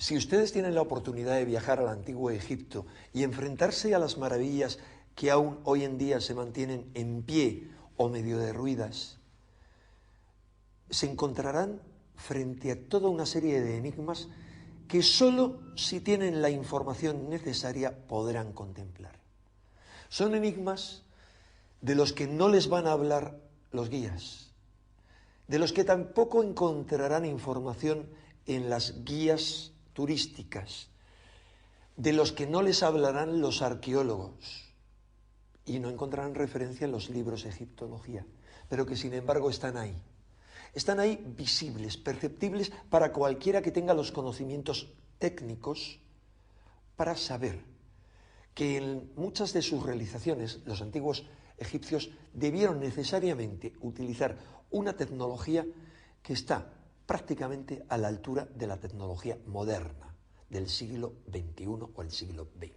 Si ustedes tienen la oportunidad de viajar al antiguo Egipto y enfrentarse a las maravillas que aún hoy en día se mantienen en pie o medio derruidas, se encontrarán frente a toda una serie de enigmas que solo si tienen la información necesaria podrán contemplar. Son enigmas de los que no les van a hablar los guías, de los que tampoco encontrarán información en las guías turísticas, de los que no les hablarán los arqueólogos y no encontrarán referencia en los libros de egiptología, pero que sin embargo están ahí. Están ahí visibles, perceptibles para cualquiera que tenga los conocimientos técnicos para saber que en muchas de sus realizaciones los antiguos egipcios debieron necesariamente utilizar una tecnología que está prácticamente a la altura de la tecnología moderna del siglo XXI o el siglo XX.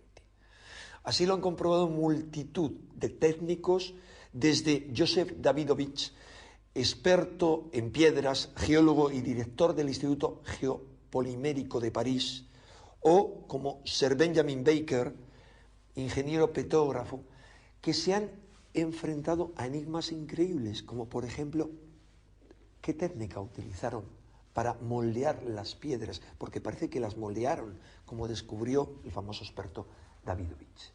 Así lo han comprobado multitud de técnicos, desde Joseph Davidovich, experto en piedras, geólogo y director del Instituto Geopolimérico de París, o como Sir Benjamin Baker, ingeniero petógrafo, que se han enfrentado a enigmas increíbles, como por ejemplo, ¿qué técnica utilizaron para moldear las piedras? Porque parece que las moldearon, como descubrió el famoso experto Davidovich.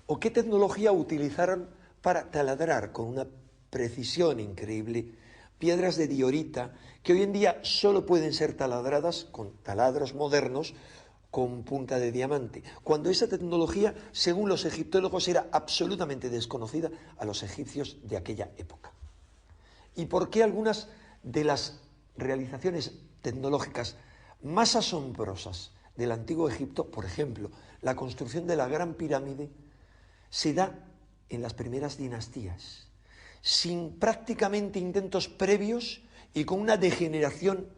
¿O qué tecnología utilizaron para taladrar con una precisión increíble piedras de diorita que hoy en día solo pueden ser taladradas con taladros modernos con punta de diamante, cuando esa tecnología, según los egiptólogos, era absolutamente desconocida a los egipcios de aquella época? ¿Y por qué algunas de las realizaciones tecnológicas más asombrosas del antiguo Egipto, por ejemplo, la construcción de la Gran Pirámide, se da en las primeras dinastías, sin prácticamente intentos previos y con una degeneración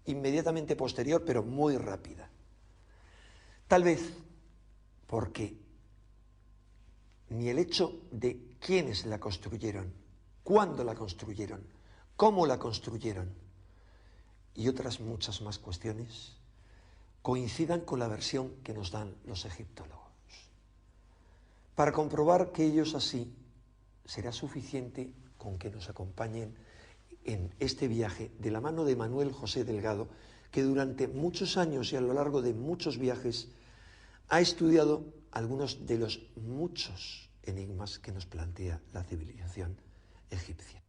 inmediatamente posterior, pero muy rápida? Tal vez porque ni el hecho de quiénes la construyeron, cuándo la construyeron, cómo la construyeron y otras muchas más cuestiones coincidan con la versión que nos dan los egiptólogos. Para comprobar que ellos así, será suficiente con que nos acompañen en este viaje de la mano de Manuel José Delgado, que durante muchos años y a lo largo de muchos viajes ha estudiado algunos de los muchos enigmas que nos plantea la civilización egipcia.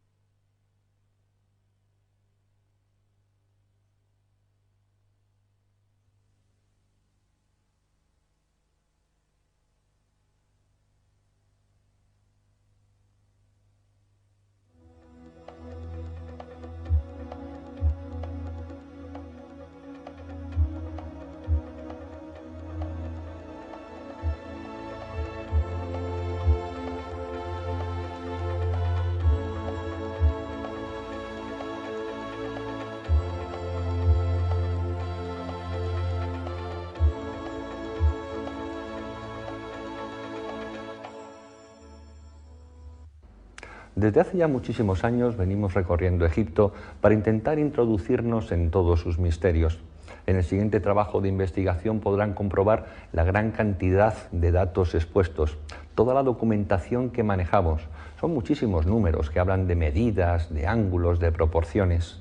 Desde hace ya muchísimos años venimos recorriendo Egipto para intentar introducirnos en todos sus misterios. En el siguiente trabajo de investigación podrán comprobar la gran cantidad de datos expuestos, toda la documentación que manejamos. Son muchísimos números que hablan de medidas, de ángulos, de proporciones.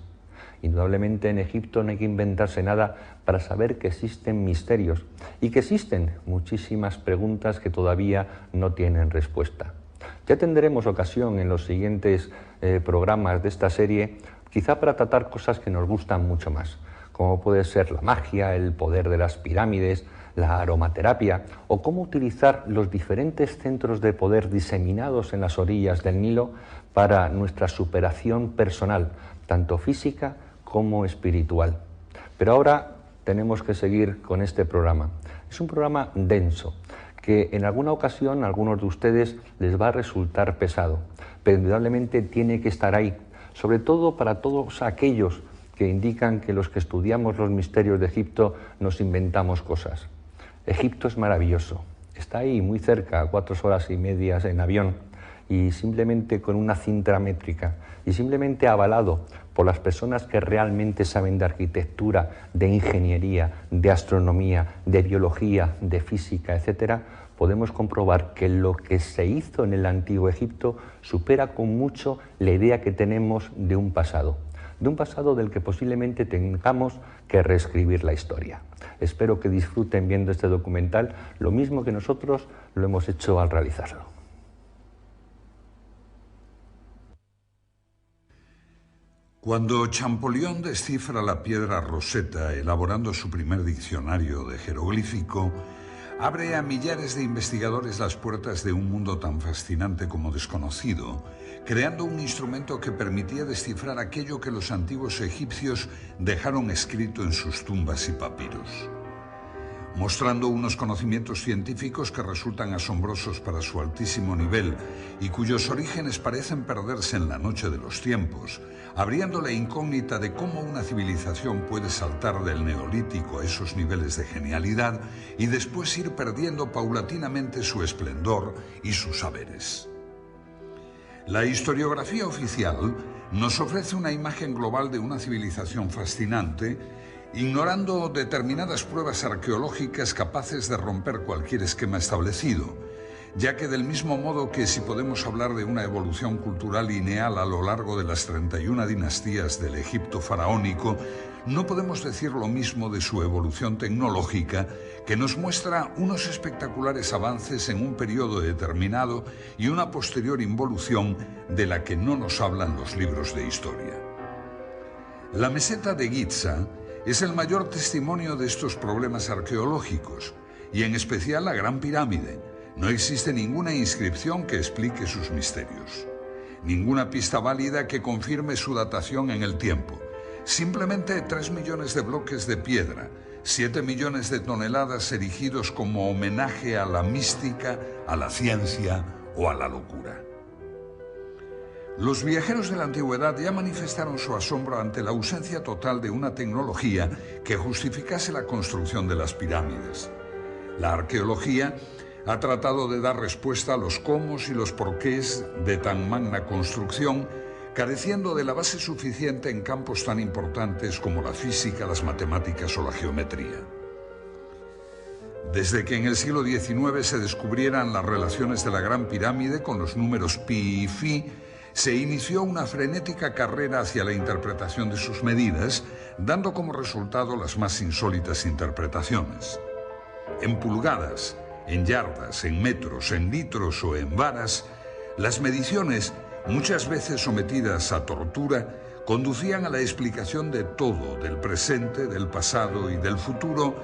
Indudablemente en Egipto no hay que inventarse nada para saber que existen misterios y que existen muchísimas preguntas que todavía no tienen respuesta. Ya tendremos ocasión en los siguientes programas de esta serie, quizá para tratar cosas que nos gustan mucho más, como puede ser la magia, el poder de las pirámides, la aromaterapia, o cómo utilizar los diferentes centros de poder diseminados en las orillas del Nilo para nuestra superación personal, tanto física como espiritual. Pero ahora tenemos que seguir con este programa. Es un programa denso, que en alguna ocasión a algunos de ustedes les va a resultar pesado, pero indudablemente tiene que estar ahí, sobre todo para todos aquellos que indican que los que estudiamos los misterios de Egipto nos inventamos cosas. Egipto es maravilloso, está ahí muy cerca, a 4 horas y media en avión, y simplemente con una cinta métrica y simplemente avalado por las personas que realmente saben de arquitectura, de ingeniería, de astronomía, de biología, de física, etcétera, podemos comprobar que lo que se hizo en el Antiguo Egipto supera con mucho la idea que tenemos de un pasado del que posiblemente tengamos que reescribir la historia. Espero que disfruten viendo este documental lo mismo que nosotros lo hemos hecho al realizarlo. Cuando Champollion descifra la piedra Rosetta elaborando su primer diccionario de jeroglífico, abre a millares de investigadores las puertas de un mundo tan fascinante como desconocido, creando un instrumento que permitía descifrar aquello que los antiguos egipcios dejaron escrito en sus tumbas y papiros, mostrando unos conocimientos científicos que resultan asombrosos para su altísimo nivel y cuyos orígenes parecen perderse en la noche de los tiempos, abriendo la incógnita de cómo una civilización puede saltar del neolítico a esos niveles de genialidad y después ir perdiendo paulatinamente su esplendor y sus saberes. La historiografía oficial nos ofrece una imagen global de una civilización fascinante, ignorando determinadas pruebas arqueológicas capaces de romper cualquier esquema establecido, ya que del mismo modo que si podemos hablar de una evolución cultural lineal a lo largo de las 31 dinastías del Egipto faraónico, no podemos decir lo mismo de su evolución tecnológica, que nos muestra unos espectaculares avances en un periodo determinado y una posterior involución de la que no nos hablan los libros de historia. La meseta de Giza es el mayor testimonio de estos problemas arqueológicos, y en especial la Gran Pirámide. No existe ninguna inscripción que explique sus misterios, ninguna pista válida que confirme su datación en el tiempo. Simplemente 3 millones de bloques de piedra, 7 millones de toneladas erigidos como homenaje a la mística, a la ciencia o a la locura. Los viajeros de la antigüedad ya manifestaron su asombro ante la ausencia total de una tecnología que justificase la construcción de las pirámides. La arqueología ha tratado de dar respuesta a los cómo y los porqués de tan magna construcción, careciendo de la base suficiente en campos tan importantes como la física, las matemáticas o la geometría. Desde que en el siglo XIX se descubrieran las relaciones de la Gran Pirámide con los números pi y phi, se inició una frenética carrera hacia la interpretación de sus medidas, dando como resultado las más insólitas interpretaciones. En pulgadas, en yardas, en metros, en litros o en varas, las mediciones, muchas veces sometidas a tortura, conducían a la explicación de todo, del presente, del pasado y del futuro,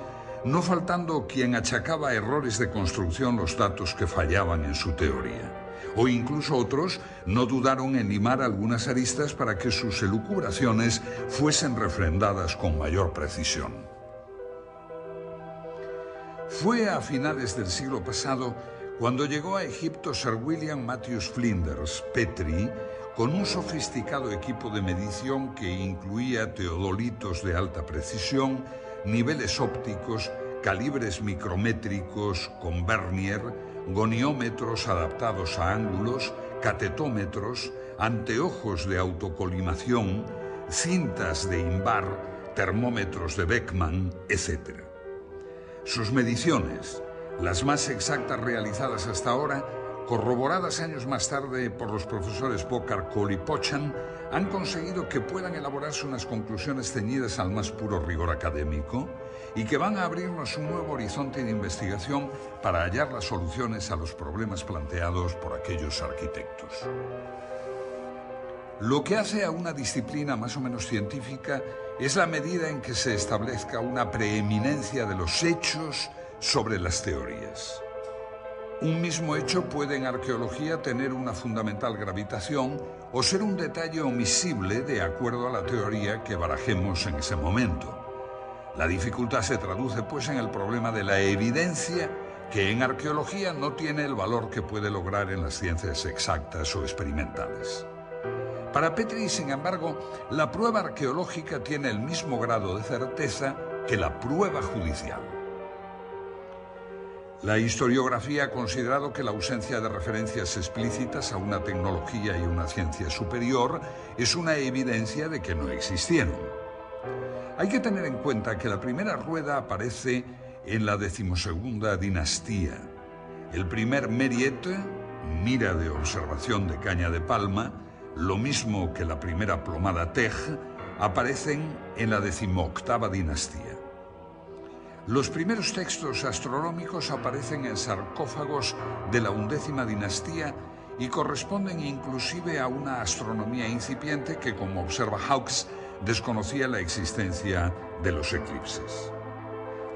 no faltando quien achacaba a errores de construcción los datos que fallaban en su teoría. O incluso otros no dudaron en limar algunas aristas para que sus elucubraciones fuesen refrendadas con mayor precisión. Fue a finales del siglo pasado cuando llegó a Egipto Sir William Matthews Flinders, Petrie, con un sofisticado equipo de medición que incluía teodolitos de alta precisión, niveles ópticos, calibres micrométricos con vernier, goniómetros adaptados a ángulos, catetómetros, anteojos de autocolimación, cintas de Invar, termómetros de Beckman, etc. Sus mediciones, las más exactas realizadas hasta ahora, corroboradas años más tarde por los profesores Bokar, Cole y Pochan, han conseguido que puedan elaborarse unas conclusiones ceñidas al más puro rigor académico y que van a abrirnos un nuevo horizonte de investigación para hallar las soluciones a los problemas planteados por aquellos arquitectos. Lo que hace a una disciplina más o menos científica es la medida en que se establezca una preeminencia de los hechos sobre las teorías. Un mismo hecho puede en arqueología tener una fundamental gravitación o ser un detalle omisible de acuerdo a la teoría que barajemos en ese momento. La dificultad se traduce pues en el problema de la evidencia, que en arqueología no tiene el valor que puede lograr en las ciencias exactas o experimentales. Para Petrie, sin embargo, la prueba arqueológica tiene el mismo grado de certeza que la prueba judicial. La historiografía ha considerado que la ausencia de referencias explícitas a una tecnología y una ciencia superior es una evidencia de que no existieron. Hay que tener en cuenta que la primera rueda aparece en la 12ª dinastía. El primer meriette, mira de observación de caña de palma, lo mismo que la primera plomada tej, aparecen en la 18ª dinastía. Los primeros textos astronómicos aparecen en sarcófagos de la 11ª dinastía y corresponden inclusive a una astronomía incipiente que, como observa Hawkes, desconocía la existencia de los eclipses.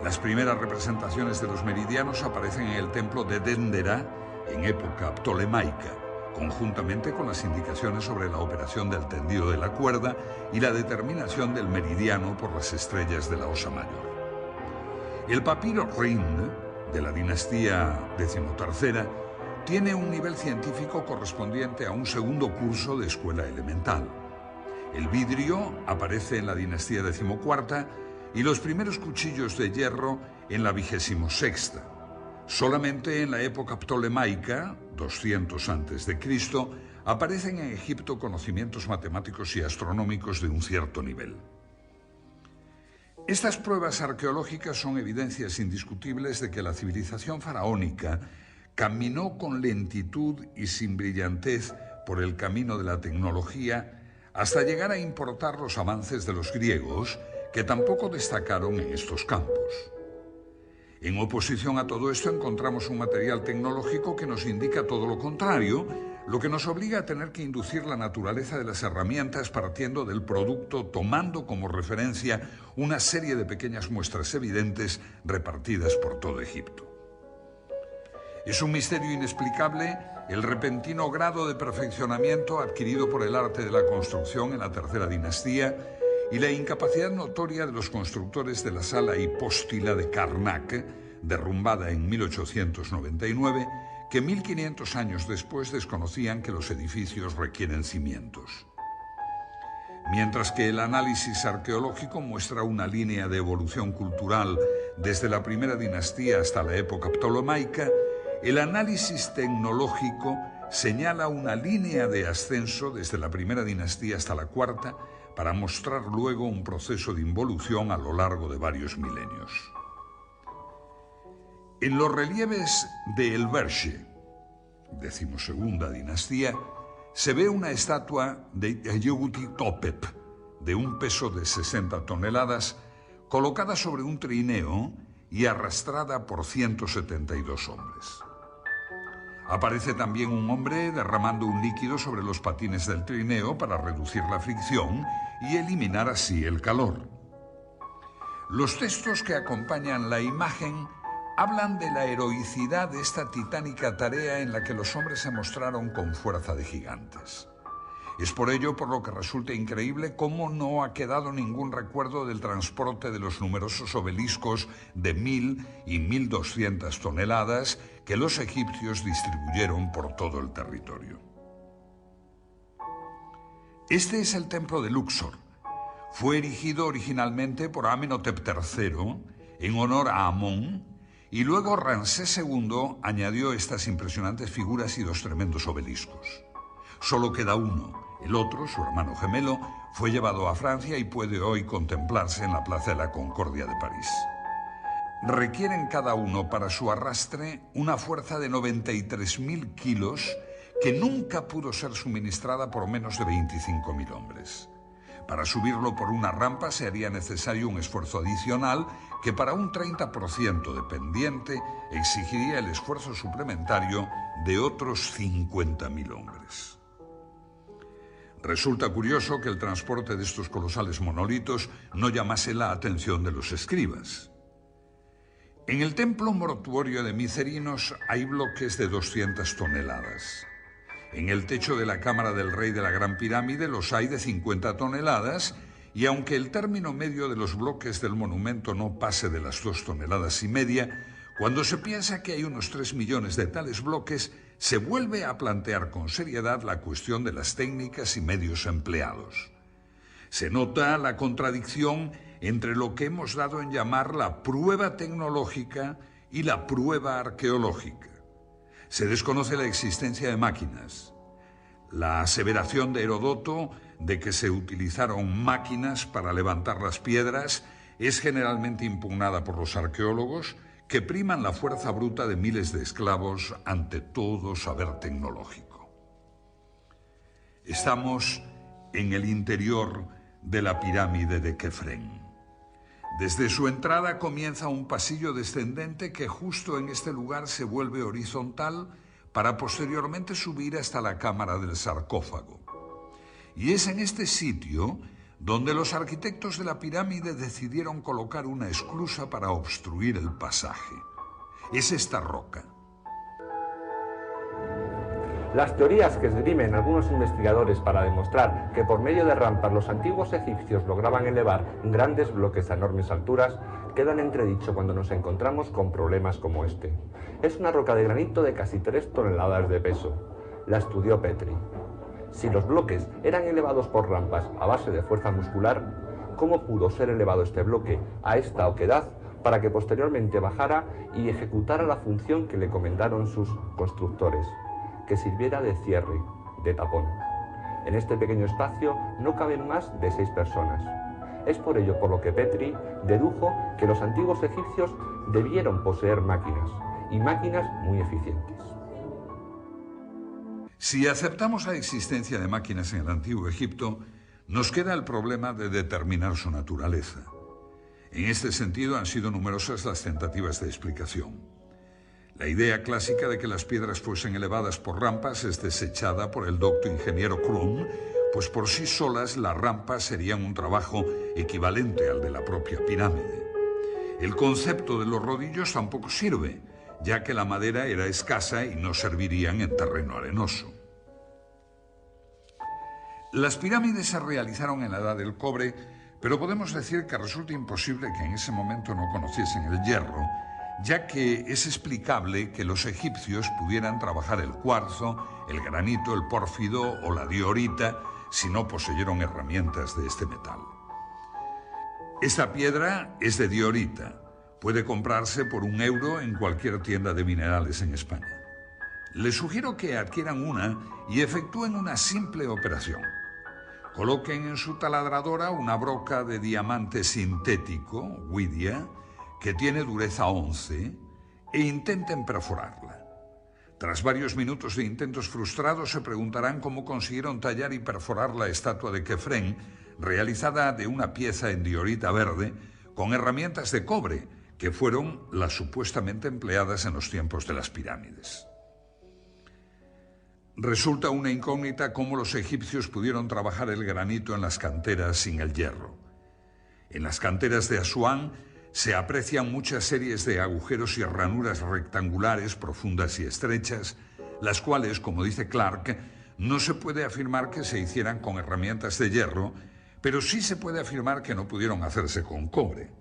Las primeras representaciones de los meridianos aparecen en el templo de Dendera en época ptolemaica, conjuntamente con las indicaciones sobre la operación del tendido de la cuerda y la determinación del meridiano por las estrellas de la Osa Mayor. El papiro Rhind, de la dinastía XIII, tiene un nivel científico correspondiente a un segundo curso de escuela elemental. El vidrio aparece en la dinastía XIV y los primeros cuchillos de hierro en la 26ª. Solamente en la época ptolemaica, 200 a.C., aparecen en Egipto conocimientos matemáticos y astronómicos de un cierto nivel. Estas pruebas arqueológicas son evidencias indiscutibles de que la civilización faraónica caminó con lentitud y sin brillantez por el camino de la tecnología hasta llegar a importar los avances de los griegos, que tampoco destacaron en estos campos. En oposición a todo esto encontramos un material tecnológico que nos indica todo lo contrario, lo que nos obliga a tener que inducir la naturaleza de las herramientas partiendo del producto, tomando como referencia una serie de pequeñas muestras evidentes repartidas por todo Egipto. Es un misterio inexplicable el repentino grado de perfeccionamiento adquirido por el arte de la construcción en la tercera dinastía y la incapacidad notoria de los constructores de la sala hipóstila de Karnak, derrumbada en 1899, que 1500 años después desconocían que los edificios requieren cimientos. Mientras que el análisis arqueológico muestra una línea de evolución cultural desde la primera dinastía hasta la época ptolemaica, el análisis tecnológico señala una línea de ascenso desde la primera dinastía hasta la cuarta, para mostrar luego un proceso de involución a lo largo de varios milenios. En los relieves de El Verge, 12ª dinastía, se ve una estatua de Yehuti Topep, de un peso de 60 toneladas, colocada sobre un trineo y arrastrada por 172 hombres. Aparece también un hombre derramando un líquido sobre los patines del trineo para reducir la fricción y eliminar así el calor. Los textos que acompañan la imagen hablan de la heroicidad de esta titánica tarea en la que los hombres se mostraron con fuerza de gigantes. Es por ello por lo que resulta increíble cómo no ha quedado ningún recuerdo del transporte de los numerosos obeliscos de 1000 y 1200 toneladas que los egipcios distribuyeron por todo el territorio. Este es el templo de Luxor. Fue erigido originalmente por Amenhotep III en honor a Amón, y luego Ramsés II añadió estas impresionantes figuras y 2 tremendos obeliscos. Solo queda uno. El otro, su hermano gemelo, fue llevado a Francia y puede hoy contemplarse en la Plaza de la Concordia de París. Requieren cada uno para su arrastre una fuerza de 93.000 kilos que nunca pudo ser suministrada por menos de 25.000 hombres. Para subirlo por una rampa se haría necesario un esfuerzo adicional que para un 30% de pendiente exigiría el esfuerzo suplementario de otros 50.000 hombres. Resulta curioso que el transporte de estos colosales monolitos no llamase la atención de los escribas. En el templo mortuorio de Micerinos hay bloques de 200 toneladas. En el techo de la cámara del rey de la Gran Pirámide los hay de 50 toneladas y aunque el término medio de los bloques del monumento no pase de las 2,5 toneladas, cuando se piensa que hay unos 3 millones de tales bloques, se vuelve a plantear con seriedad la cuestión de las técnicas y medios empleados. Se nota la contradicción entre lo que hemos dado en llamar la prueba tecnológica y la prueba arqueológica. Se desconoce la existencia de máquinas. La aseveración de Heródoto de que se utilizaron máquinas para levantar las piedras es generalmente impugnada por los arqueólogos, que priman la fuerza bruta de miles de esclavos ante todo saber tecnológico. Estamos en el interior de la pirámide de Kefren. Desde su entrada comienza un pasillo descendente que justo en este lugar se vuelve horizontal para posteriormente subir hasta la cámara del sarcófago. Y es en este sitio donde los arquitectos de la pirámide decidieron colocar una esclusa para obstruir el pasaje. Es esta roca. Las teorías que esgrimen algunos investigadores para demostrar que por medio de rampas los antiguos egipcios lograban elevar grandes bloques a enormes alturas quedan en entredicho cuando nos encontramos con problemas como este. Es una roca de granito de casi 3 toneladas de peso. La estudió Petri. Si los bloques eran elevados por rampas a base de fuerza muscular, ¿cómo pudo ser elevado este bloque a esta oquedad para que posteriormente bajara y ejecutara la función que le encomendaron sus constructores? Que sirviera de cierre, de tapón. En este pequeño espacio no caben más de 6 personas. Es por ello por lo que Petri dedujo que los antiguos egipcios debieron poseer máquinas, y máquinas muy eficientes. Si aceptamos la existencia de máquinas en el Antiguo Egipto, nos queda el problema de determinar su naturaleza. En este sentido han sido numerosas las tentativas de explicación. La idea clásica de que las piedras fuesen elevadas por rampas es desechada por el docto ingeniero Krum, pues por sí solas las rampas serían un trabajo equivalente al de la propia pirámide. El concepto de los rodillos tampoco sirve, ya que la madera era escasa y no servirían en terreno arenoso. Las pirámides se realizaron en la Edad del Cobre, pero podemos decir que resulta imposible que en ese momento no conociesen el hierro, ya que es explicable que los egipcios pudieran trabajar el cuarzo, el granito, el pórfido o la diorita si no poseyeron herramientas de este metal. Esta piedra es de diorita. Puede comprarse por €1 en cualquier tienda de minerales en España. Les sugiero que adquieran una y efectúen una simple operación. Coloquen en su taladradora una broca de diamante sintético, Widia, que tiene dureza 11, e intenten perforarla. Tras varios minutos de intentos frustrados, se preguntarán cómo consiguieron tallar y perforar la estatua de Kefren, realizada de una pieza en diorita verde, con herramientas de cobre, que fueron las supuestamente empleadas en los tiempos de las pirámides. Resulta una incógnita cómo los egipcios pudieron trabajar el granito en las canteras sin el hierro. En las canteras de Asuán se aprecian muchas series de agujeros y ranuras rectangulares, profundas y estrechas, las cuales, como dice Clark, no se puede afirmar que se hicieran con herramientas de hierro, pero sí se puede afirmar que no pudieron hacerse con cobre.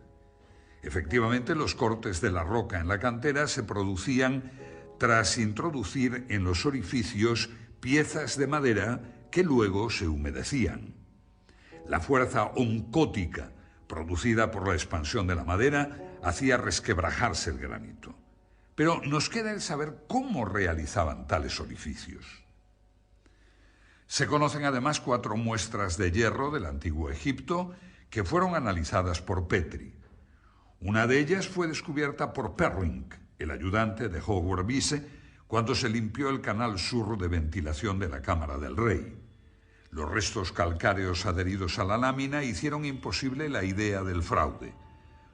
Efectivamente, los cortes de la roca en la cantera se producían tras introducir en los orificios piezas de madera que luego se humedecían. La fuerza oncótica producida por la expansión de la madera hacía resquebrajarse el granito. Pero nos queda el saber cómo realizaban tales orificios. Se conocen además 4 muestras de hierro del Antiguo Egipto que fueron analizadas por Petri. Una de ellas fue descubierta por Perring, el ayudante de Howard Beese, cuando se limpió el canal sur de ventilación de la Cámara del Rey. Los restos calcáreos adheridos a la lámina hicieron imposible la idea del fraude.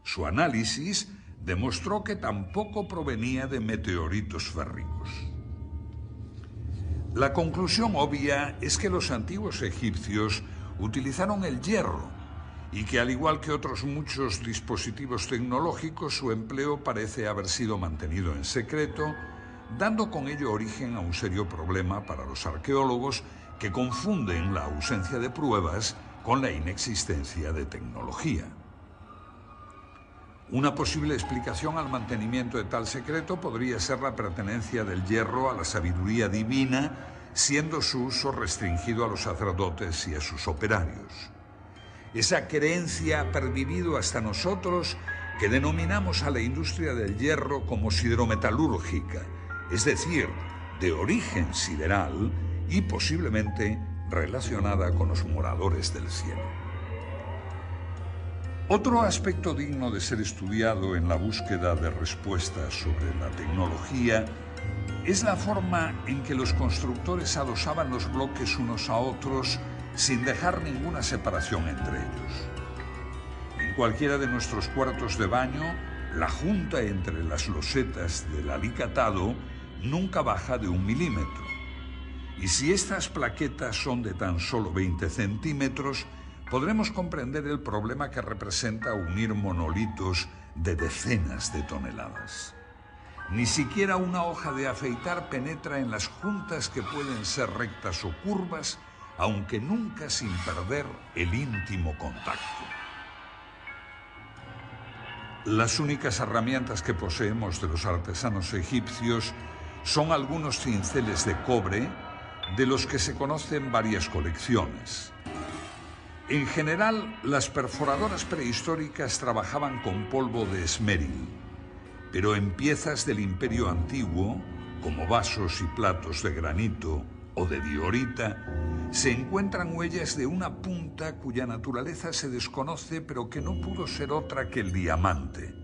Su análisis demostró que tampoco provenía de meteoritos férricos. La conclusión obvia es que los antiguos egipcios utilizaron el hierro y que, al igual que otros muchos dispositivos tecnológicos, su empleo parece haber sido mantenido en secreto, dando con ello origen a un serio problema para los arqueólogos que confunden la ausencia de pruebas con la inexistencia de tecnología. Una posible explicación al mantenimiento de tal secreto podría ser la pertenencia del hierro a la sabiduría divina, siendo su uso restringido a los sacerdotes y a sus operarios. Esa creencia ha pervivido hasta nosotros que denominamos a la industria del hierro como siderometalúrgica, es decir, de origen sideral y posiblemente relacionada con los moradores del cielo. Otro aspecto digno de ser estudiado en la búsqueda de respuestas sobre la tecnología es la forma en que los constructores adosaban los bloques unos a otros sin dejar ninguna separación entre ellos. En cualquiera de nuestros cuartos de baño, la junta entre las losetas del alicatado nunca baja de 1 milímetro. Y si estas plaquetas son de tan solo 20 centímetros, podremos comprender el problema que representa unir monolitos de decenas de toneladas. Ni siquiera una hoja de afeitar penetra en las juntas que pueden ser rectas o curvas, aunque nunca sin perder el íntimo contacto. Las únicas herramientas que poseemos de los artesanos egipcios son algunos cinceles de cobre, de los que se conocen varias colecciones. En general, las perforadoras prehistóricas trabajaban con polvo de esmeril, pero en piezas del Imperio Antiguo, como vasos y platos de granito o de diorita, se encuentran huellas de una punta cuya naturaleza se desconoce, pero que no pudo ser otra que el diamante.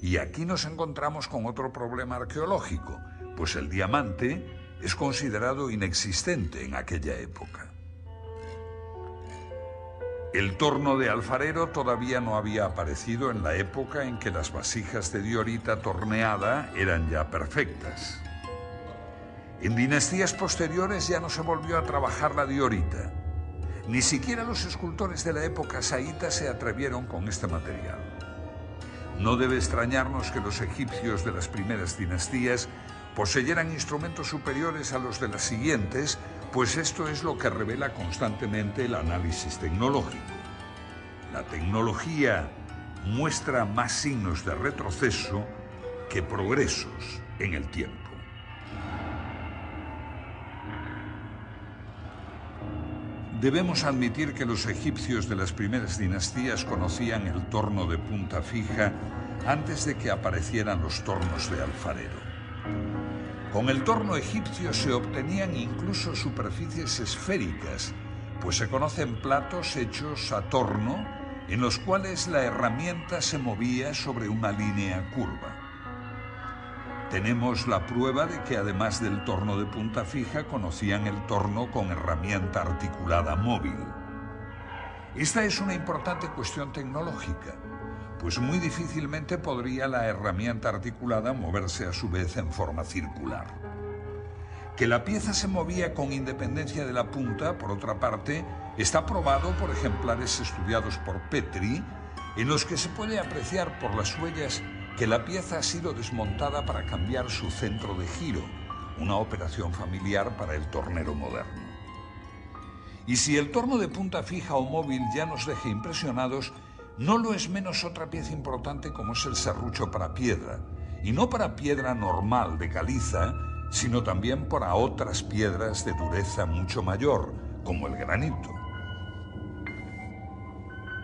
Y aquí nos encontramos con otro problema arqueológico, pues el diamante es considerado inexistente en aquella época. El torno de alfarero todavía no había aparecido en la época en que las vasijas de diorita torneada eran ya perfectas. En dinastías posteriores ya no se volvió a trabajar la diorita. Ni siquiera los escultores de la época saíta se atrevieron con este material. No debe extrañarnos que los egipcios de las primeras dinastías poseyeran instrumentos superiores a los de las siguientes, pues esto es lo que revela constantemente el análisis tecnológico. La tecnología muestra más signos de retroceso que progresos en el tiempo. Debemos admitir que los egipcios de las primeras dinastías conocían el torno de punta fija antes de que aparecieran los tornos de alfarero. Con el torno egipcio se obtenían incluso superficies esféricas, pues se conocen platos hechos a torno en los cuales la herramienta se movía sobre una línea curva. Tenemos la prueba de que además del torno de punta fija conocían el torno con herramienta articulada móvil. Esta es una importante cuestión tecnológica, pues muy difícilmente podría la herramienta articulada moverse a su vez en forma circular. Que la pieza se movía con independencia de la punta, por otra parte, está probado por ejemplares estudiados por Petri, en los que se puede apreciar por las huellas que la pieza ha sido desmontada para cambiar su centro de giro, una operación familiar para el tornero moderno. Y si el torno de punta fija o móvil ya nos deja impresionados, no lo es menos otra pieza importante como es el serrucho para piedra, y no para piedra normal de caliza, sino también para otras piedras de dureza mucho mayor, como el granito.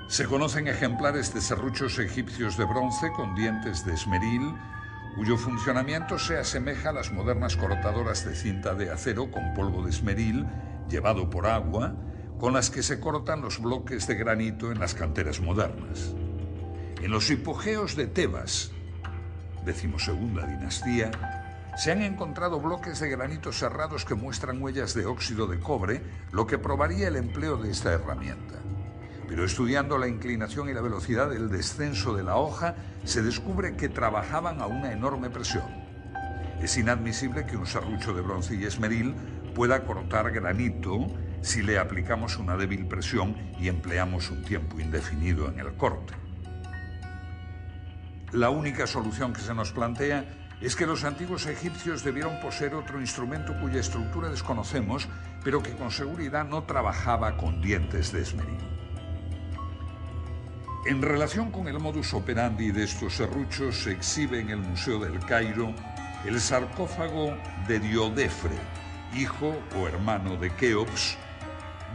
Se conocen ejemplares de serruchos egipcios de bronce con dientes de esmeril, cuyo funcionamiento se asemeja a las modernas cortadoras de cinta de acero con polvo de esmeril llevado por agua, con las que se cortan los bloques de granito en las canteras modernas. En los hipogeos de Tebas, 12ª dinastía, se han encontrado bloques de granito serrados que muestran huellas de óxido de cobre, lo que probaría el empleo de esta herramienta. Pero estudiando la inclinación y la velocidad del descenso de la hoja, se descubre que trabajaban a una enorme presión. Es inadmisible que un serrucho de bronce y esmeril pueda cortar granito si le aplicamos una débil presión y empleamos un tiempo indefinido en el corte. La única solución que se nos plantea es que los antiguos egipcios debieron poseer otro instrumento cuya estructura desconocemos, pero que con seguridad no trabajaba con dientes de esmeril. En relación con el modus operandi de estos serruchos, se exhibe en el Museo del Cairo el sarcófago de Diodefre, hijo o hermano de Keops,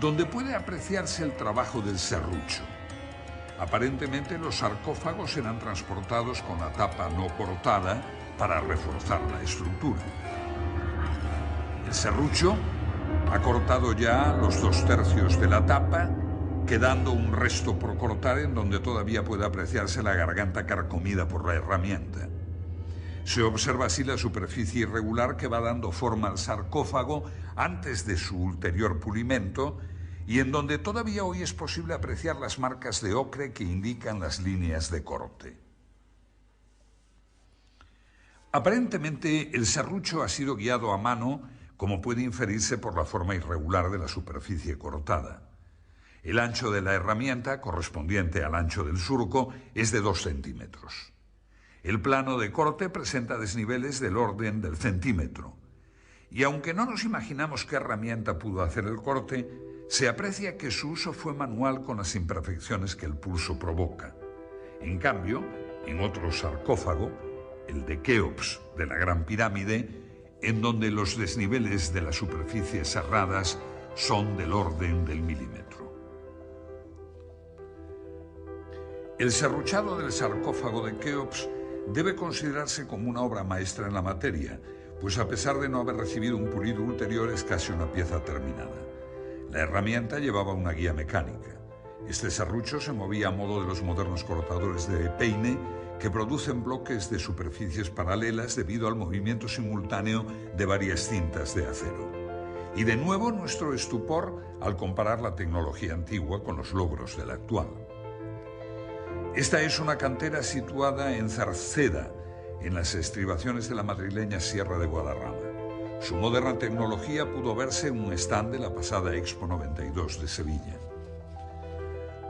donde puede apreciarse el trabajo del serrucho. Aparentemente los sarcófagos eran transportados con la tapa no cortada para reforzar la estructura. El serrucho ha cortado ya los 2/3 de la tapa, quedando un resto por cortar en donde todavía puede apreciarse la garganta carcomida por la herramienta. Se observa así la superficie irregular que va dando forma al sarcófago antes de su ulterior pulimento y en donde todavía hoy es posible apreciar las marcas de ocre que indican las líneas de corte. Aparentemente, el serrucho ha sido guiado a mano, como puede inferirse por la forma irregular de la superficie cortada. El ancho de la herramienta, correspondiente al ancho del surco, es de 2 centímetros. El plano de corte presenta desniveles del orden del centímetro. Y aunque no nos imaginamos qué herramienta pudo hacer el corte, se aprecia que su uso fue manual con las imperfecciones que el pulso provoca. En cambio, en otro sarcófago, el de Keops de la Gran Pirámide, en donde los desniveles de las superficies serradas son del orden del milímetro. El serruchado del sarcófago de Keops debe considerarse como una obra maestra en la materia, pues a pesar de no haber recibido un pulido ulterior es casi una pieza terminada. La herramienta llevaba una guía mecánica. Este serrucho se movía a modo de los modernos cortadores de peine que producen bloques de superficies paralelas debido al movimiento simultáneo de varias cintas de acero. Y de nuevo nuestro estupor al comparar la tecnología antigua con los logros de la actual. Esta es una cantera situada en Zarceda, en las estribaciones de la madrileña Sierra de Guadarrama. Su moderna tecnología pudo verse en un stand de la pasada Expo 92 de Sevilla.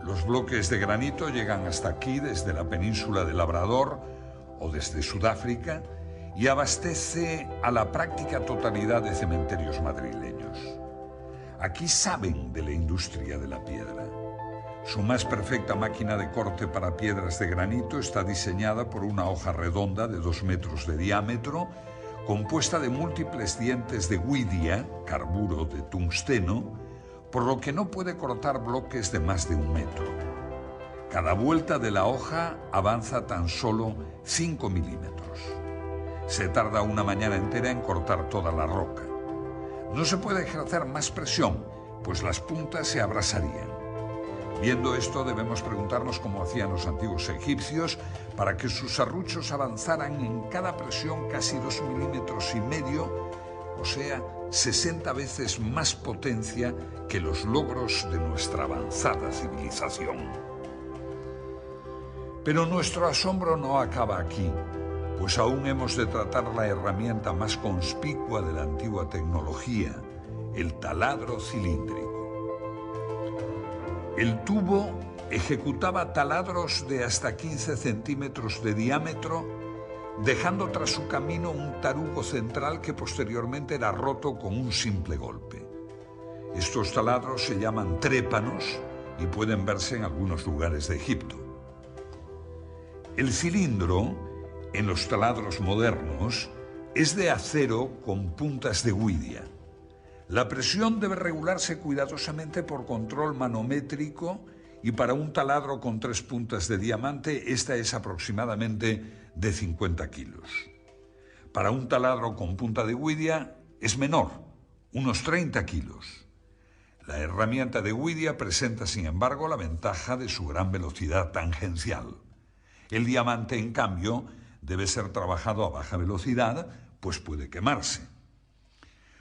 Los bloques de granito llegan hasta aquí desde la península de Labrador o desde Sudáfrica y abastece a la práctica totalidad de cementerios madrileños. Aquí saben de la industria de la piedra. Su más perfecta máquina de corte para piedras de granito está diseñada por una hoja redonda de 2 metros de diámetro, compuesta de múltiples dientes de huidia, carburo de tungsteno, por lo que no puede cortar bloques de más de 1 metro. Cada vuelta de la hoja avanza tan solo 5 milímetros. Se tarda una mañana entera en cortar toda la roca. No se puede ejercer más presión, pues las puntas se abrasarían. Viendo esto, debemos preguntarnos cómo hacían los antiguos egipcios para que sus serruchos avanzaran en cada presión casi 2,5 milímetros, o sea, 60 veces más potencia que los logros de nuestra avanzada civilización. Pero nuestro asombro no acaba aquí, pues aún hemos de tratar la herramienta más conspicua de la antigua tecnología, el taladro cilíndrico. El tubo ejecutaba taladros de hasta 15 centímetros de diámetro, dejando tras su camino un tarugo central que posteriormente era roto con un simple golpe. Estos taladros se llaman trépanos y pueden verse en algunos lugares de Egipto. El cilindro, en los taladros modernos, es de acero con puntas de huidia. La presión debe regularse cuidadosamente por control manométrico y para un taladro con 3 puntas de diamante esta es aproximadamente de 50 kilos. Para un taladro con punta de huidia es menor, unos 30 kilos. La herramienta de huidia presenta, sin embargo, la ventaja de su gran velocidad tangencial. El diamante, en cambio, debe ser trabajado a baja velocidad, pues puede quemarse.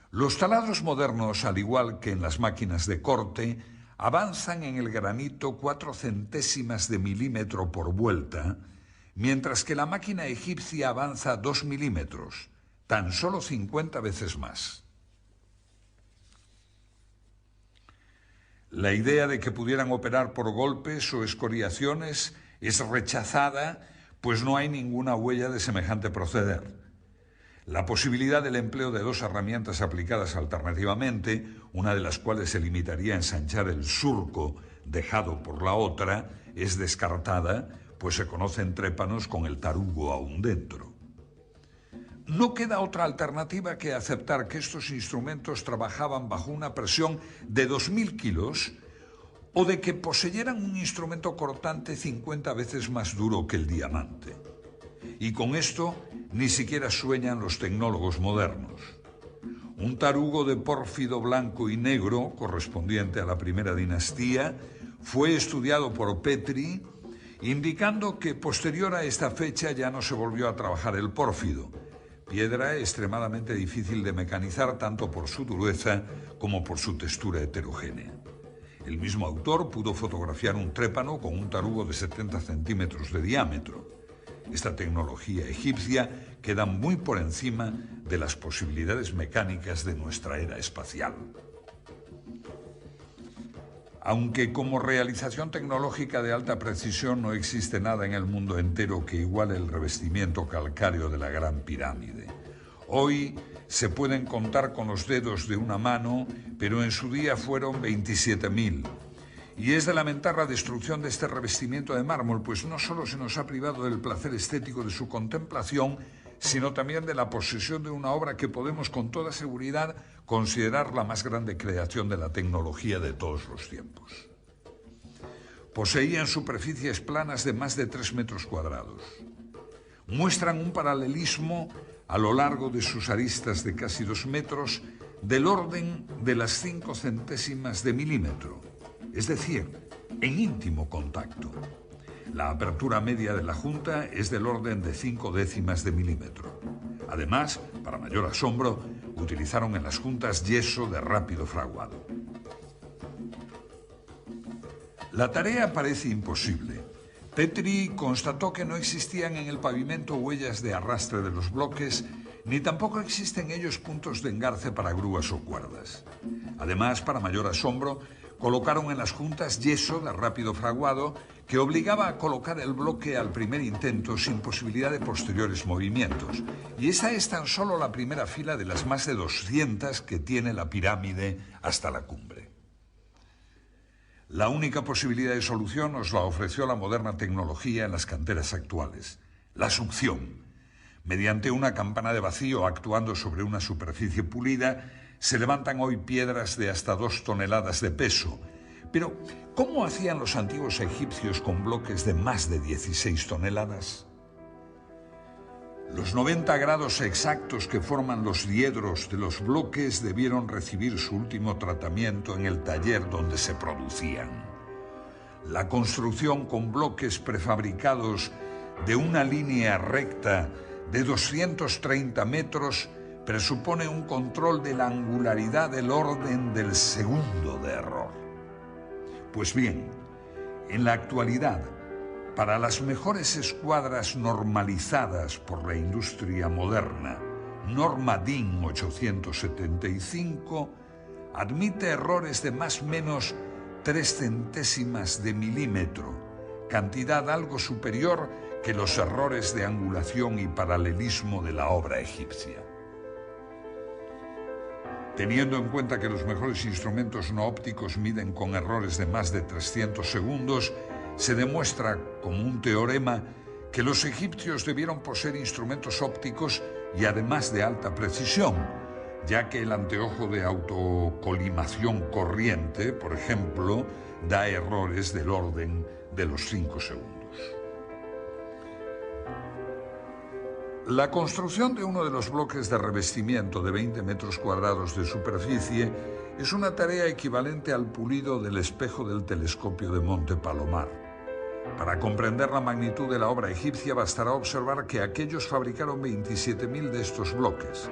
Los taladros modernos, al igual que en las máquinas de corte, avanzan en el granito 4 centésimas de milímetro por vuelta, mientras que la máquina egipcia avanza 2 milímetros, tan solo 50 veces más. La idea de que pudieran operar por golpes o escoriaciones es rechazada, pues no hay ninguna huella de semejante proceder. La posibilidad del empleo de 2 herramientas aplicadas alternativamente, una de las cuales se limitaría a ensanchar el surco dejado por la otra, es descartada, pues se conocen trépanos con el tarugo aún dentro. No queda otra alternativa que aceptar que estos instrumentos trabajaban bajo una presión de 2.000 kilos o de que poseyeran un instrumento cortante 50 veces más duro que el diamante. Y con esto ni siquiera sueñan los tecnólogos modernos. Un tarugo de pórfido blanco y negro, correspondiente a la primera dinastía, fue estudiado por Petri, indicando que posterior a esta fecha ya no se volvió a trabajar el pórfido, piedra extremadamente difícil de mecanizar tanto por su dureza como por su textura heterogénea. El mismo autor pudo fotografiar un trépano con un tarugo de 70 centímetros de diámetro. Esta tecnología egipcia queda muy por encima de las posibilidades mecánicas de nuestra era espacial. Aunque como realización tecnológica de alta precisión no existe nada en el mundo entero que iguale el revestimiento calcáreo de la Gran Pirámide. Hoy se pueden contar con los dedos de una mano, pero en su día fueron 27.000. Y es de lamentar la destrucción de este revestimiento de mármol, pues no solo se nos ha privado del placer estético de su contemplación, sino también de la posesión de una obra que podemos con toda seguridad considerar la más grande creación de la tecnología de todos los tiempos. Poseían superficies planas de más de 3 metros cuadrados. Muestran un paralelismo a lo largo de sus aristas de casi 2 metros del orden de las 5 centésimas de milímetro, es decir, en íntimo contacto. La apertura media de la junta es del orden de 5 décimas de milímetro. Además, para mayor asombro, utilizaron en las juntas yeso de rápido fraguado. La tarea parece imposible. Petri constató que no existían en el pavimento huellas de arrastre de los bloques, ni tampoco existen en ellos puntos de engarce para grúas o cuerdas. Además, para mayor asombro, colocaron en las juntas yeso de rápido fraguado que obligaba a colocar el bloque al primer intento sin posibilidad de posteriores movimientos. Y esa es tan solo la primera fila de las más de 200 que tiene la pirámide hasta la cumbre. La única posibilidad de solución nos la ofreció la moderna tecnología en las canteras actuales, la succión. Mediante una campana de vacío actuando sobre una superficie pulida, se levantan hoy piedras de hasta 2 toneladas de peso. Pero, ¿cómo hacían los antiguos egipcios con bloques de más de 16 toneladas? Los 90 grados exactos que forman los diedros de los bloques debieron recibir su último tratamiento en el taller donde se producían. La construcción con bloques prefabricados de una línea recta de 230 metros presupone un control de la angularidad del orden del segundo de error. Pues bien, en la actualidad, para las mejores escuadras normalizadas por la industria moderna, norma DIN 875 admite errores de más o menos 3 centésimas de milímetro, cantidad algo superior que los errores de angulación y paralelismo de la obra egipcia. Teniendo en cuenta que los mejores instrumentos no ópticos miden con errores de más de 300 segundos, se demuestra como un teorema que los egipcios debieron poseer instrumentos ópticos y además de alta precisión, ya que el anteojo de autocolimación corriente, por ejemplo, da errores del orden de los 5 segundos. La construcción de uno de los bloques de revestimiento de 20 metros cuadrados de superficie es una tarea equivalente al pulido del espejo del telescopio de Monte Palomar. Para comprender la magnitud de la obra egipcia bastará observar que aquellos fabricaron 27.000 de estos bloques.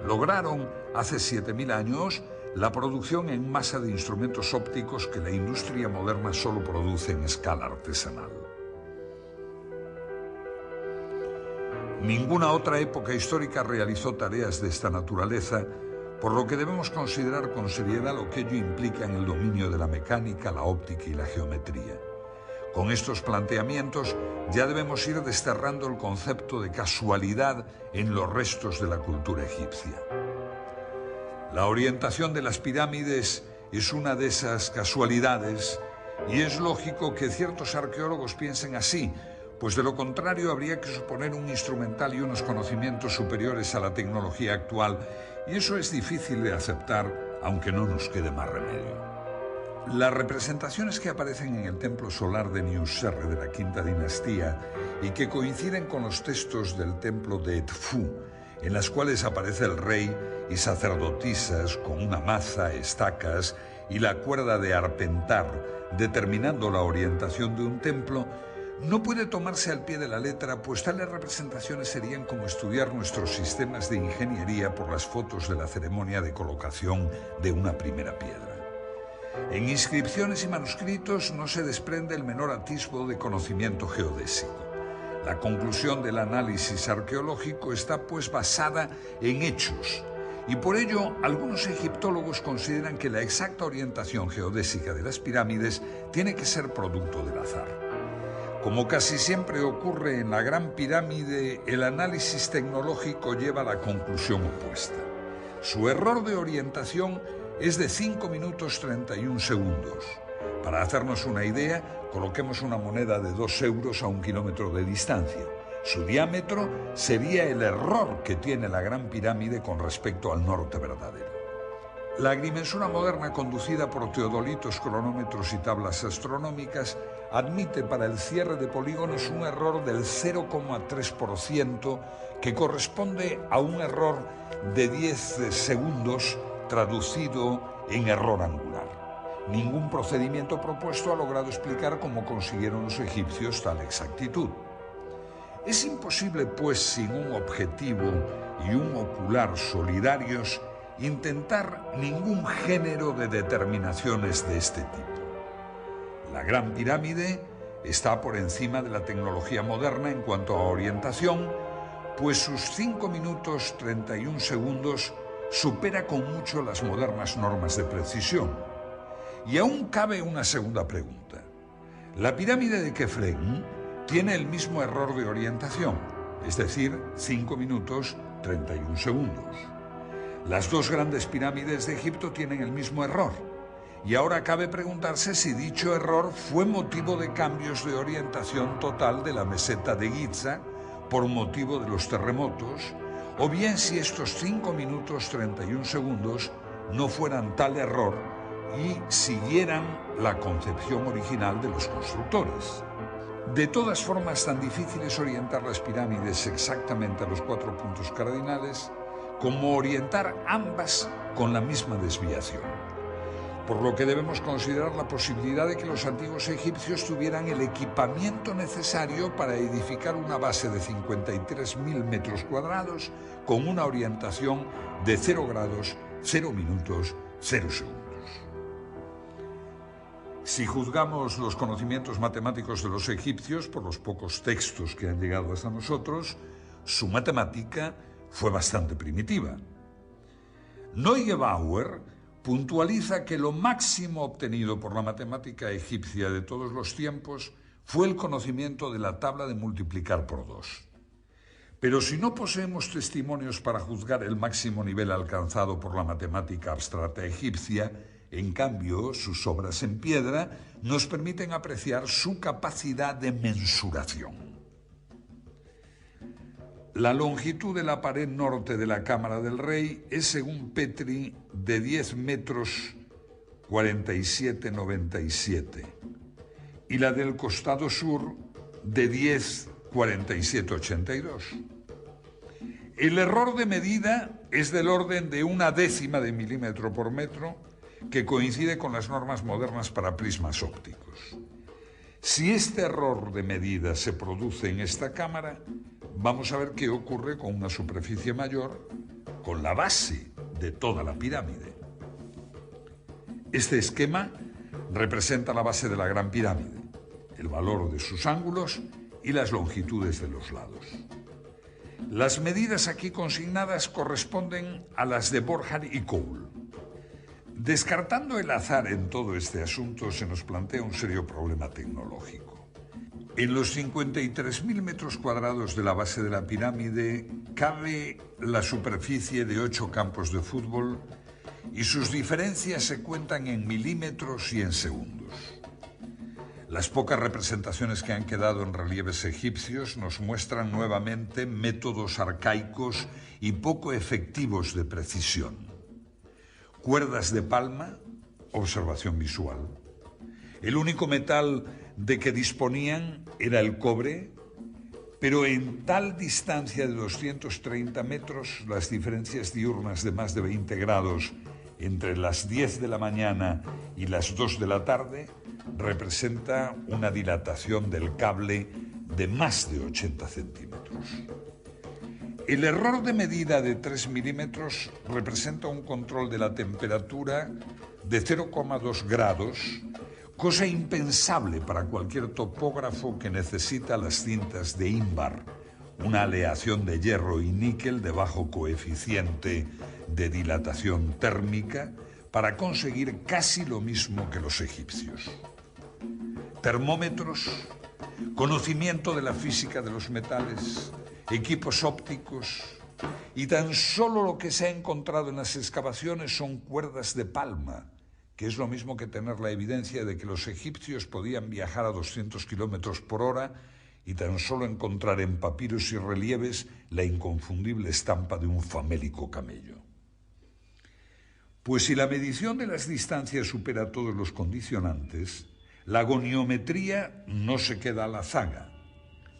Lograron, hace 7.000 años, la producción en masa de instrumentos ópticos que la industria moderna solo produce en escala artesanal. Ninguna otra época histórica realizó tareas de esta naturaleza, por lo que debemos considerar con seriedad lo que ello implica en el dominio de la mecánica, la óptica y la geometría. Con estos planteamientos ya debemos ir desterrando el concepto de casualidad en los restos de la cultura egipcia. La orientación de las pirámides es una de esas casualidades y es lógico que ciertos arqueólogos piensen así, pues de lo contrario habría que suponer un instrumental y unos conocimientos superiores a la tecnología actual, y eso es difícil de aceptar, aunque no nos quede más remedio. Las representaciones que aparecen en el templo solar de Niuserre de la Quinta Dinastía y que coinciden con los textos del templo de Edfu, en las cuales aparece el rey y sacerdotisas con una maza, estacas y la cuerda de arpentar, determinando la orientación de un templo, no puede tomarse al pie de la letra, pues tales representaciones serían como estudiar nuestros sistemas de ingeniería por las fotos de la ceremonia de colocación de una primera piedra. En inscripciones y manuscritos no se desprende el menor atisbo de conocimiento geodésico. La conclusión del análisis arqueológico está pues basada en hechos, y por ello algunos egiptólogos consideran que la exacta orientación geodésica de las pirámides tiene que ser producto del azar. Como casi siempre ocurre en la Gran Pirámide, el análisis tecnológico lleva a la conclusión opuesta. Su error de orientación es de 5 minutos 31 segundos. Para hacernos una idea, coloquemos una moneda de 2 euros a 1 kilómetro de distancia. Su diámetro sería el error que tiene la Gran Pirámide con respecto al norte verdadero. La agrimensura moderna, conducida por teodolitos, cronómetros y tablas astronómicas, admite para el cierre de polígonos un error del 0,3%, que corresponde a un error de 10 segundos traducido en error angular. Ningún procedimiento propuesto ha logrado explicar cómo consiguieron los egipcios tal exactitud. Es imposible, pues, sin un objetivo y un ocular solidarios, intentar ningún género de determinaciones de este tipo. La Gran Pirámide está por encima de la tecnología moderna en cuanto a orientación, pues sus 5 minutos 31 segundos supera con mucho las modernas normas de precisión. Y aún cabe una segunda pregunta. La pirámide de Kefren tiene el mismo error de orientación, es decir, 5 minutos 31 segundos. Las dos grandes pirámides de Egipto tienen el mismo error. Y ahora cabe preguntarse si dicho error fue motivo de cambios de orientación total de la meseta de Giza por motivo de los terremotos, o bien si estos 5 minutos 31 segundos no fueran tal error y siguieran la concepción original de los constructores. De todas formas, tan difícil es orientar las pirámides exactamente a los 4 puntos cardinales como orientar ambas con la misma desviación. Por lo que debemos considerar la posibilidad de que los antiguos egipcios tuvieran el equipamiento necesario para edificar una base de 53.000 metros cuadrados con una orientación de 0 grados, 0 minutos, 0 segundos. Si juzgamos los conocimientos matemáticos de los egipcios por los pocos textos que han llegado hasta nosotros, su matemática fue bastante primitiva. Neugebauer puntualiza que lo máximo obtenido por la matemática egipcia de todos los tiempos fue el conocimiento de la tabla de multiplicar por 2. Pero si no poseemos testimonios para juzgar el máximo nivel alcanzado por la matemática abstracta egipcia, en cambio, sus obras en piedra nos permiten apreciar su capacidad de mensuración. La longitud de la pared norte de la Cámara del Rey es, según Petri, de 10 metros 47,97 y la del costado sur de 10 47,82. El error de medida es del orden de 1/10 de milímetro por metro, que coincide con las normas modernas para prismas ópticos. Si este error de medida se produce en esta cámara, vamos a ver qué ocurre con una superficie mayor, con la base de toda la pirámide. Este esquema representa la base de la Gran Pirámide, el valor de sus ángulos y las longitudes de los lados. Las medidas aquí consignadas corresponden a las de Borjar y Cole. Descartando el azar en todo este asunto, se nos plantea un serio problema tecnológico. En los 53.000 metros cuadrados de la base de la pirámide cabe la superficie de 8 campos de fútbol y sus diferencias se cuentan en milímetros y en segundos. Las pocas representaciones que han quedado en relieves egipcios nos muestran nuevamente métodos arcaicos y poco efectivos de precisión. Cuerdas de palma, observación visual. El único metal de que disponían era el cobre, pero en tal distancia de 230 metros, las diferencias diurnas de más de 20 grados entre las 10 de la mañana y las 2 de la tarde representa una dilatación del cable de más de 80 centímetros. El error de medida de 3 milímetros representa un control de la temperatura de 0,2 grados, cosa impensable para cualquier topógrafo que necesita las cintas de Invar, una aleación de hierro y níquel de bajo coeficiente de dilatación térmica, para conseguir casi lo mismo que los egipcios. Termómetros, conocimiento de la física de los metales, equipos ópticos, y tan solo lo que se ha encontrado en las excavaciones son cuerdas de palma, que es lo mismo que tener la evidencia de que los egipcios podían viajar a 200 kilómetros por hora y tan solo encontrar en papiros y relieves la inconfundible estampa de un famélico camello. Pues si la medición de las distancias supera todos los condicionantes, la goniometría no se queda a la zaga.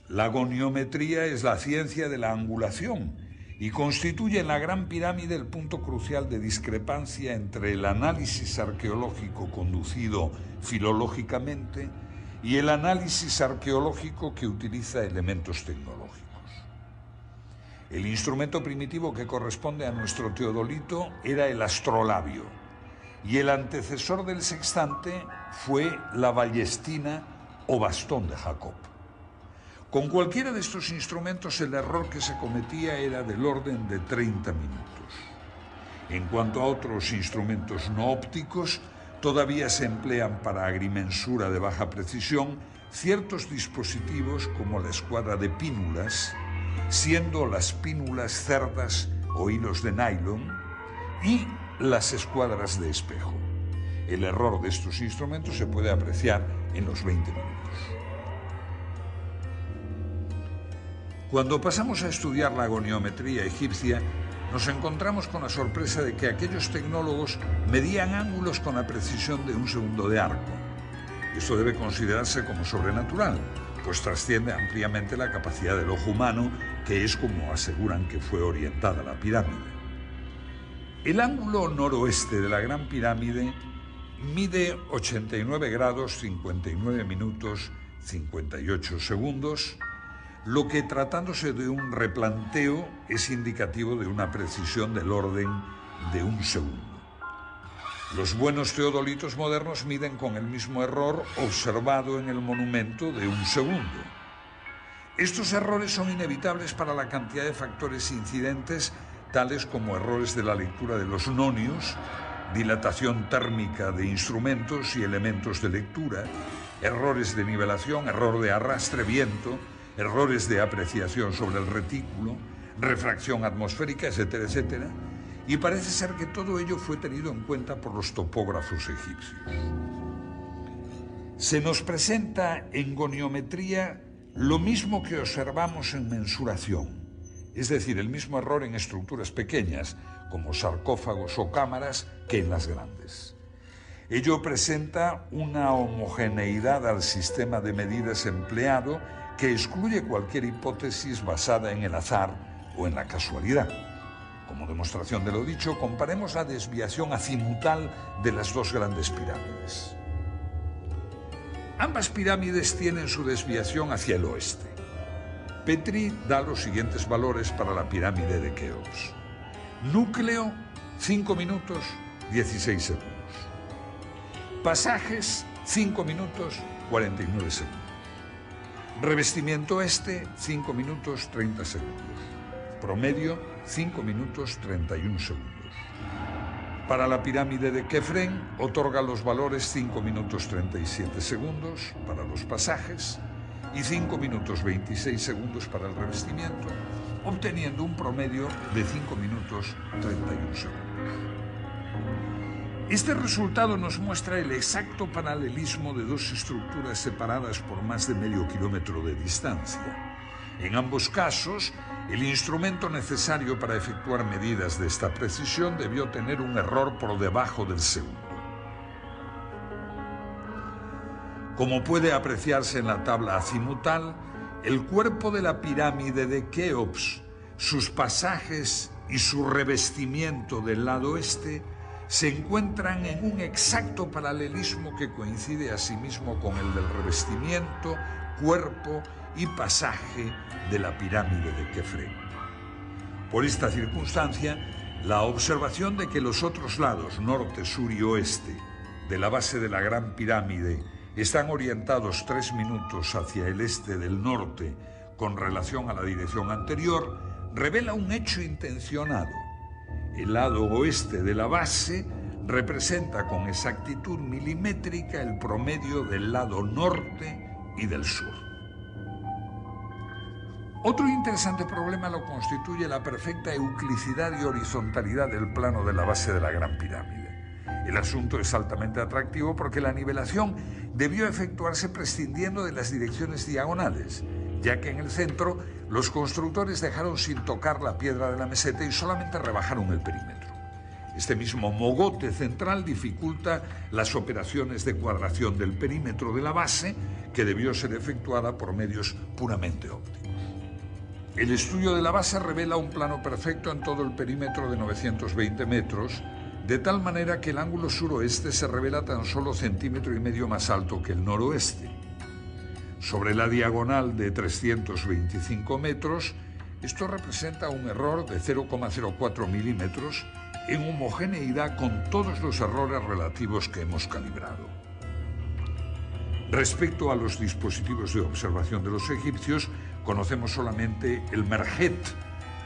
La goniometría es la ciencia de la angulación y constituye en la Gran Pirámide el punto crucial de discrepancia entre el análisis arqueológico conducido filológicamente y el análisis arqueológico que utiliza elementos tecnológicos. El instrumento primitivo que corresponde a nuestro teodolito era el astrolabio, y el antecesor del sextante fue la ballestina o bastón de Jacob. Con cualquiera de estos instrumentos el error que se cometía era del orden de 30 minutos. En cuanto a otros instrumentos no ópticos, todavía se emplean para agrimensura de baja precisión ciertos dispositivos como la escuadra de pínulas, siendo las pínulas cerdas o hilos de nylon, y las escuadras de espejo. El error de estos instrumentos se puede apreciar en los 20 minutos. Cuando pasamos a estudiar la goniometría egipcia, nos encontramos con la sorpresa de que aquellos tecnólogos medían ángulos con la precisión de un segundo de arco. Esto debe considerarse como sobrenatural, pues trasciende ampliamente la capacidad del ojo humano, que es como aseguran que fue orientada la pirámide. El ángulo noroeste de la Gran Pirámide mide 89 grados 59 minutos 58 segundos, lo que, tratándose de un replanteo, es indicativo de una precisión del orden de un segundo. Los buenos teodolitos modernos miden con el mismo error observado en el monumento de un segundo. Estos errores son inevitables para la cantidad de factores incidentes, tales como errores de la lectura de los nonios, dilatación térmica de instrumentos y elementos de lectura, errores de nivelación, error de arrastre, viento, errores de apreciación sobre el retículo, refracción atmosférica, etcétera, etcétera, y parece ser que todo ello fue tenido en cuenta por los topógrafos egipcios. Se nos presenta en goniometría lo mismo que observamos en mensuración, es decir, el mismo error en estructuras pequeñas, como sarcófagos o cámaras, que en las grandes. Ello presenta una homogeneidad al sistema de medidas empleado que excluye cualquier hipótesis basada en el azar o en la casualidad. Como demostración de lo dicho, comparemos la desviación azimutal de las dos grandes pirámides. Ambas pirámides tienen su desviación hacia el oeste. Petrie da los siguientes valores para la pirámide de Keops. Núcleo, 5 minutos, 16 segundos. Pasajes, 5 minutos, 49 segundos. Revestimiento este, 5 minutos, 30 segundos. Promedio, 5 minutos, 31 segundos. Para la pirámide de Kefren, otorga los valores 5 minutos, 37 segundos para los pasajes y 5 minutos, 26 segundos para el revestimiento, obteniendo un promedio de 5 minutos, 31 segundos. Este resultado nos muestra el exacto paralelismo de dos estructuras separadas por más de medio kilómetro de distancia. En ambos casos, el instrumento necesario para efectuar medidas de esta precisión debió tener un error por debajo del segundo. Como puede apreciarse en la tabla azimutal, el cuerpo de la pirámide de Keops, sus pasajes y su revestimiento del lado este se encuentran en un exacto paralelismo que coincide asimismo con el del revestimiento, cuerpo y pasaje de la pirámide de Kefren. Por esta circunstancia, la observación de que los otros lados, norte, sur y oeste, de la base de la Gran Pirámide están orientados 3 minutos hacia el este del norte con relación a la dirección anterior, revela un hecho intencionado. El lado oeste de la base representa con exactitud milimétrica el promedio del lado norte y del sur. Otro interesante problema lo constituye la perfecta euclicidad y horizontalidad del plano de la base de la Gran Pirámide. El asunto es altamente atractivo porque la nivelación debió efectuarse prescindiendo de las direcciones diagonales, ya que en el centro los constructores dejaron sin tocar la piedra de la meseta y solamente rebajaron el perímetro. Este mismo mogote central dificulta las operaciones de cuadración del perímetro de la base, que debió ser efectuada por medios puramente ópticos. El estudio de la base revela un plano perfecto en todo el perímetro de 920 metros, de tal manera que el ángulo suroeste se revela tan solo 1,5 centímetros más alto que el noroeste. Sobre la diagonal de 325 metros, esto representa un error de 0,04 milímetros en homogeneidad con todos los errores relativos que hemos calibrado. Respecto a los dispositivos de observación de los egipcios, conocemos solamente el merjet,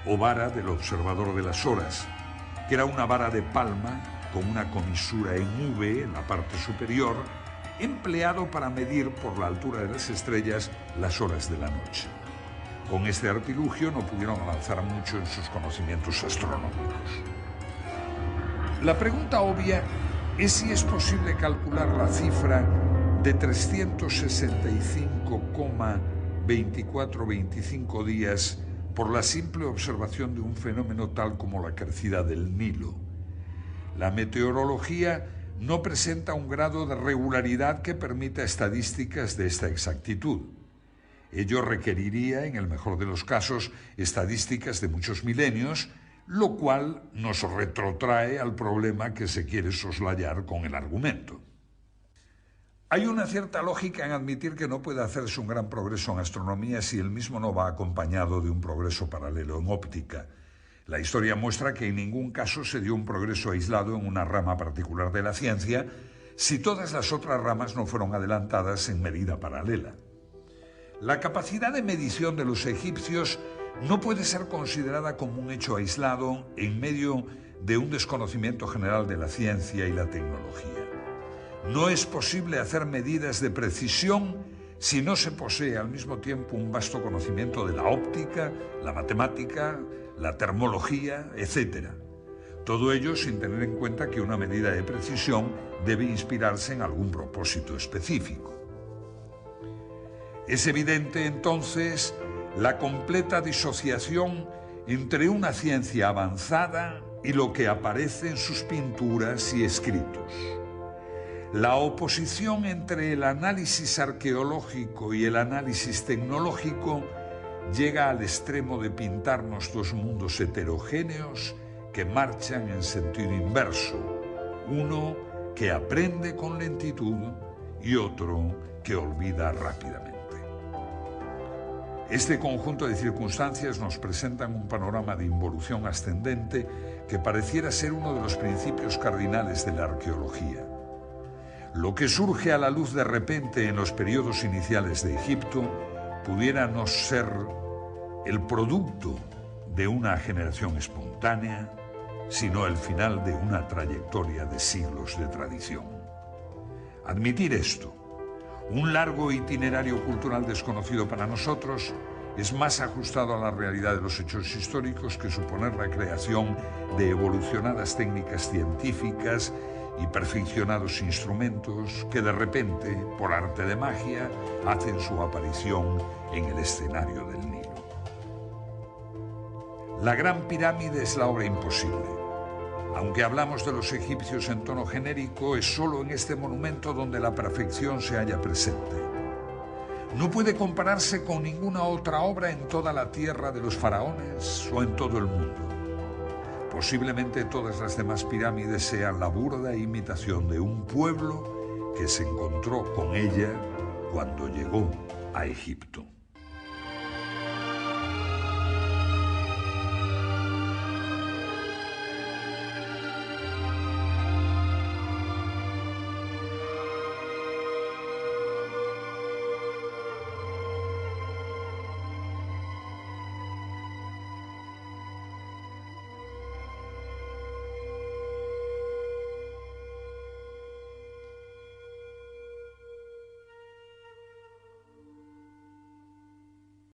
o vara del observador de las horas, que era una vara de palma con una comisura en V en la parte superior, empleado para medir por la altura de las estrellas las horas de la noche. Con este artilugio no pudieron avanzar mucho en sus conocimientos astronómicos. La pregunta obvia es si es posible calcular la cifra de 365,2425 días por la simple observación de un fenómeno tal como la crecida del Nilo. La meteorología no presenta un grado de regularidad que permita estadísticas de esta exactitud. Ello requeriría, en el mejor de los casos, estadísticas de muchos milenios, lo cual nos retrotrae al problema que se quiere soslayar con el argumento. Hay una cierta lógica en admitir que no puede hacerse un gran progreso en astronomía si el mismo no va acompañado de un progreso paralelo en óptica. La historia muestra que en ningún caso se dio un progreso aislado en una rama particular de la ciencia si todas las otras ramas no fueron adelantadas en medida paralela. La capacidad de medición de los egipcios no puede ser considerada como un hecho aislado en medio de un desconocimiento general de la ciencia y la tecnología. No es posible hacer medidas de precisión si no se posee al mismo tiempo un vasto conocimiento de la óptica, la matemática, la termología, etc. Todo ello sin tener en cuenta que una medida de precisión debe inspirarse en algún propósito específico. Es evidente entonces la completa disociación entre una ciencia avanzada y lo que aparece en sus pinturas y escritos. La oposición entre el análisis arqueológico y el análisis tecnológico llega al extremo de pintarnos dos mundos heterogéneos que marchan en sentido inverso, uno que aprende con lentitud y otro que olvida rápidamente. Este conjunto de circunstancias nos presentan un panorama de involución ascendente que pareciera ser uno de los principios cardinales de la arqueología. Lo que surge a la luz de repente en los periodos iniciales de Egipto pudiera no ser el producto de una generación espontánea, sino el final de una trayectoria de siglos de tradición. Admitir esto, un largo itinerario cultural desconocido para nosotros, es más ajustado a la realidad de los hechos históricos que suponer la creación de evolucionadas técnicas científicas y perfeccionados instrumentos que de repente, por arte de magia, hacen su aparición en el escenario del Nilo. La Gran Pirámide es la obra imposible. Aunque hablamos de los egipcios en tono genérico, es solo en este monumento donde la perfección se halla presente. No puede compararse con ninguna otra obra en toda la tierra de los faraones o en todo el mundo. Posiblemente todas las demás pirámides sean la burda imitación de un pueblo que se encontró con ella cuando llegó a Egipto.